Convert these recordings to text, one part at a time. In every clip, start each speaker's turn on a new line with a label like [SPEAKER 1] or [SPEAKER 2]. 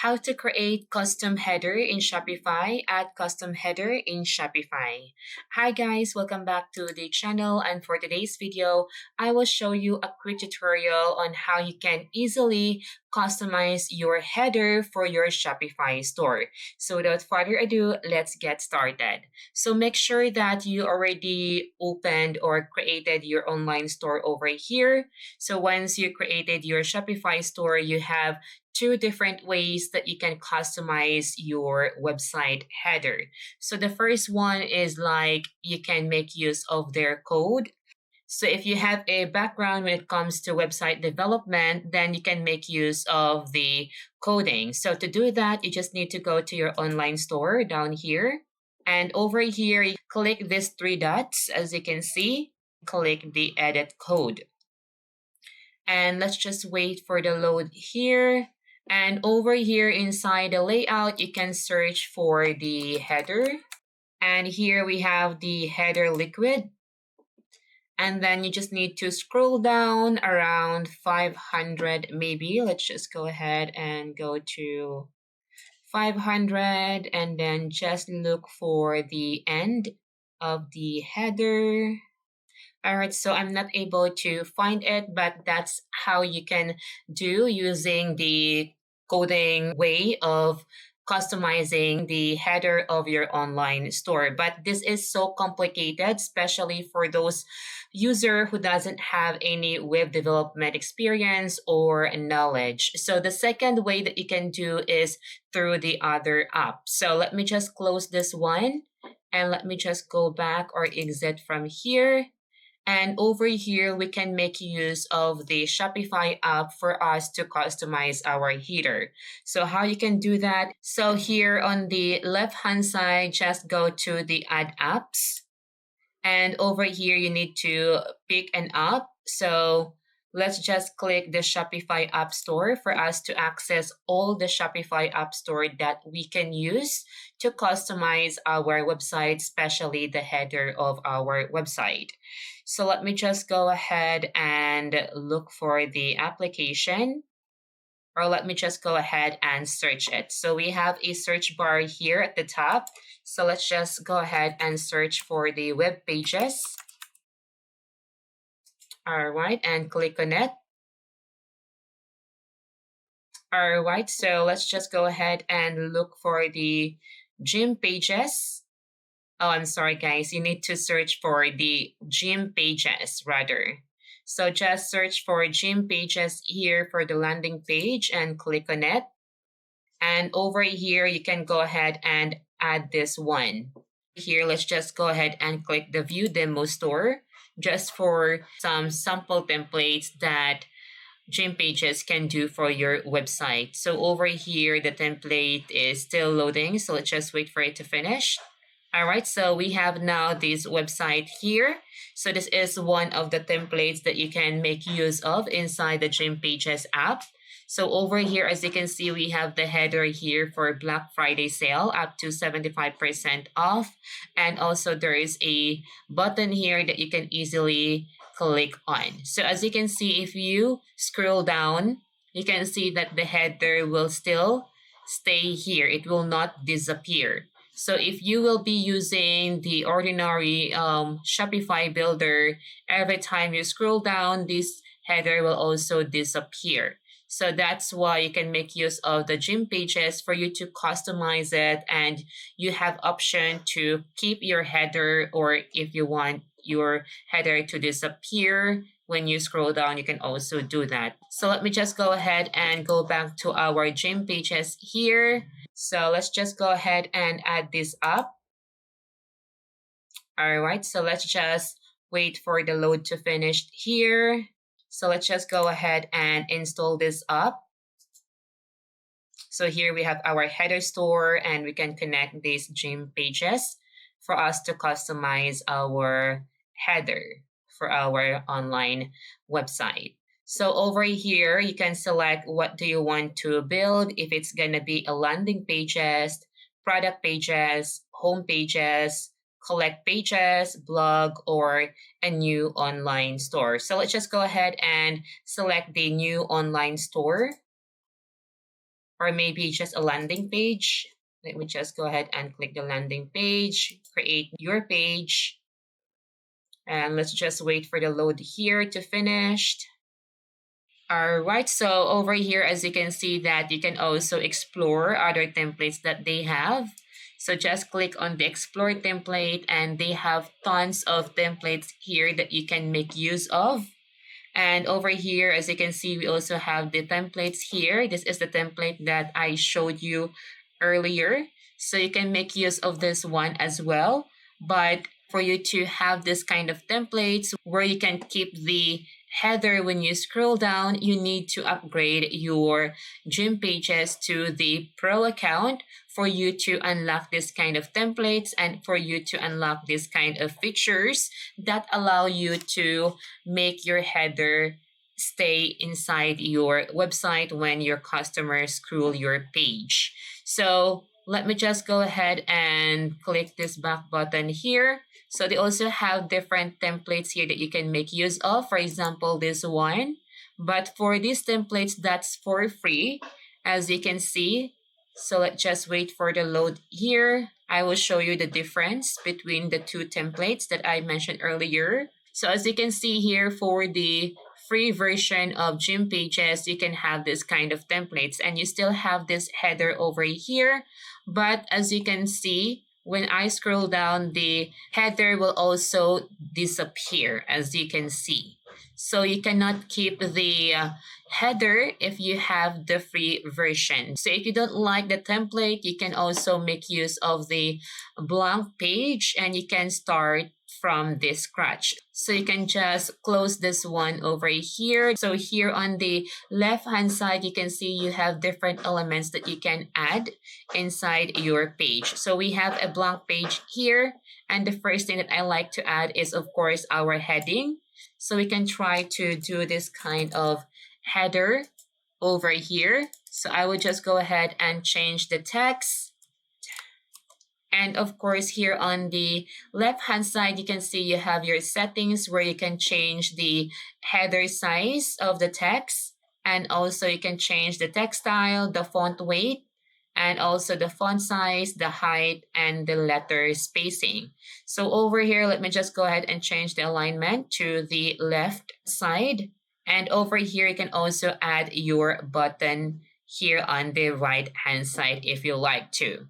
[SPEAKER 1] How to create custom header in Shopify. Add custom header in Shopify. Hi guys, welcome back to the channel, and for today's video, I will show you a quick tutorial on how you can easily customize your header for your Shopify store. So without further ado, let's get started. So make sure that you already opened or created your online store over here. So once you created your Shopify store, you have two different ways that you can customize your website header. So the first one is like you can make use of their code. So if you have a background when it comes to website development, then you can make use of the coding. So to do that, you just need to go to your online store down here. And over here, you click these three dots, as you can see, click the edit code. And let's just wait for the load here. And over here inside the layout, you can search for the header. And here we have the header liquid. And then you just need to scroll down around 500 maybe. Let's just go ahead and go to 500 and then just look for the end of the header. All right, so I'm not able to find it, but that's how you can do using the coding way of customizing the header of your online store. But this is so complicated, especially for those user who doesn't have any web development experience or knowledge. So the second way that you can do is through the other app. So let me just close this one and let me just go back or exit from here. And over here, we can make use of the Shopify app for us to customize our header. So how you can do that? So here on the left-hand side, just go to the Add Apps. And over here, you need to pick an app. So let's just click the Shopify App Store for us to access all the Shopify App Store that we can use to customize our website, especially the header of our website. So let me just go ahead and look for the application, or let me just go ahead and search it. So we have a search bar here at the top. So let's just go ahead and search for the web pages. All right, and click on it. All right, so let's just go ahead and look for the gym pages. Oh, I'm sorry, guys. You need to search for the gym pages rather. So just search for gym pages here for the landing page and click on it. And over here, you can go ahead and add this one. Here, let's just go ahead and click the View Demo Store just for some sample templates that gym pages can do for your website. So over here, the template is still loading. So let's just wait for it to finish. All right, so we have now this website here. So this is one of the templates that you can make use of inside the Gym Pages app. So over here, as you can see, we have the header here for Black Friday sale up to 75% off. And also there is a button here that you can easily click on. So as you can see, if you scroll down, you can see that the header will still stay here. It will not disappear. So if you will be using the ordinary Shopify builder, every time you scroll down, this header will also disappear. So that's why you can make use of the gym pages for you to customize it, and you have option to keep your header, or if you want your header to disappear when you scroll down, you can also do that. So let me just go ahead and go back to our gym pages here. So let's just go ahead and add this up. All right, so let's just wait for the load to finish here. So let's just go ahead and install this up. So here we have our header store, and we can connect these gym pages for us to customize our header for our online website. So over here, you can select what do you want to build, if it's going to be a landing pages, product pages, home pages, collect pages, blog, or a new online store. So let's just go ahead and select the new online store. or maybe just a landing page. Let me just go ahead and click the landing page, create your page. And let's just wait for the load here to finish. All right, so over here, as you can see that you can also explore other templates that they have. So just click on the explore template and they have tons of templates here that you can make use of. And over here, as you can see, we also have the templates here. This is the template that I showed you earlier. So you can make use of this one as well. But for you to have this kind of templates where you can keep the header when you scroll down, you need to upgrade your gym pages to the pro account for you to unlock this kind of templates and for you to unlock this kind of features that allow you to make your header stay inside your website when your customers scroll your page. So let me just go ahead and click this back button here. So they also have different templates here that you can make use of. For example, this one. But for these templates, that's for free, as you can see. So let's just wait for the load here. I will show you the difference between the two templates that I mentioned earlier. So as you can see here, for the free version of gym pages, you can have this kind of templates and you still have this header over here. But as you can see, when I scroll down, the header will also disappear, as you can see. So you cannot keep the header if you have the free version. So if you don't like the template, you can also make use of the blank page and you can start from the scratch. So you can just close this one over here. So here on the left hand side, you can see you have different elements that you can add inside your page. So we have a blank page here. And the first thing that I like to add is, of course, our heading. So we can try to do this kind of header over here. So I would just go ahead and change the text. And of course, here on the left-hand side, you can see you have your settings where you can change the header size of the text. And also you can change the text style, the font weight, and also the font size, the height, and the letter spacing. So over here, let me just go ahead and change the alignment to the left side. And over here, you can also add your button here on the right-hand side if you like to.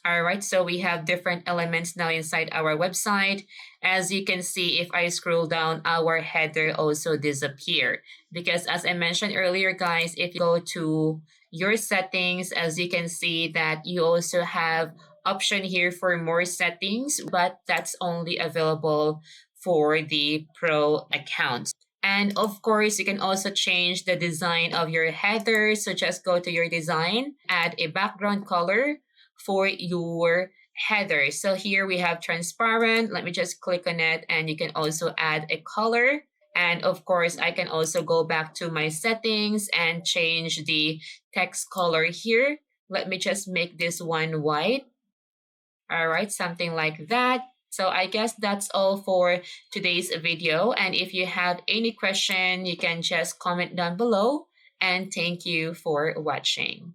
[SPEAKER 1] All right, so we have different elements now inside our website. As you can see, if I scroll down, our header also disappear. Because as I mentioned earlier, guys, if you go to your settings, as you can see that you also have option here for more settings, but that's only available for the pro accounts. And of course, you can also change the design of your header. So just go to your design, add a background color for your header. So here we have transparent. Let me just click on it and you can also add a color. And of course, I can also go back to my settings and change the text color here. Let me just make this one white. All right, something like that. So I guess that's all for today's video. And if you have any question, you can just comment down below. And thank you for watching.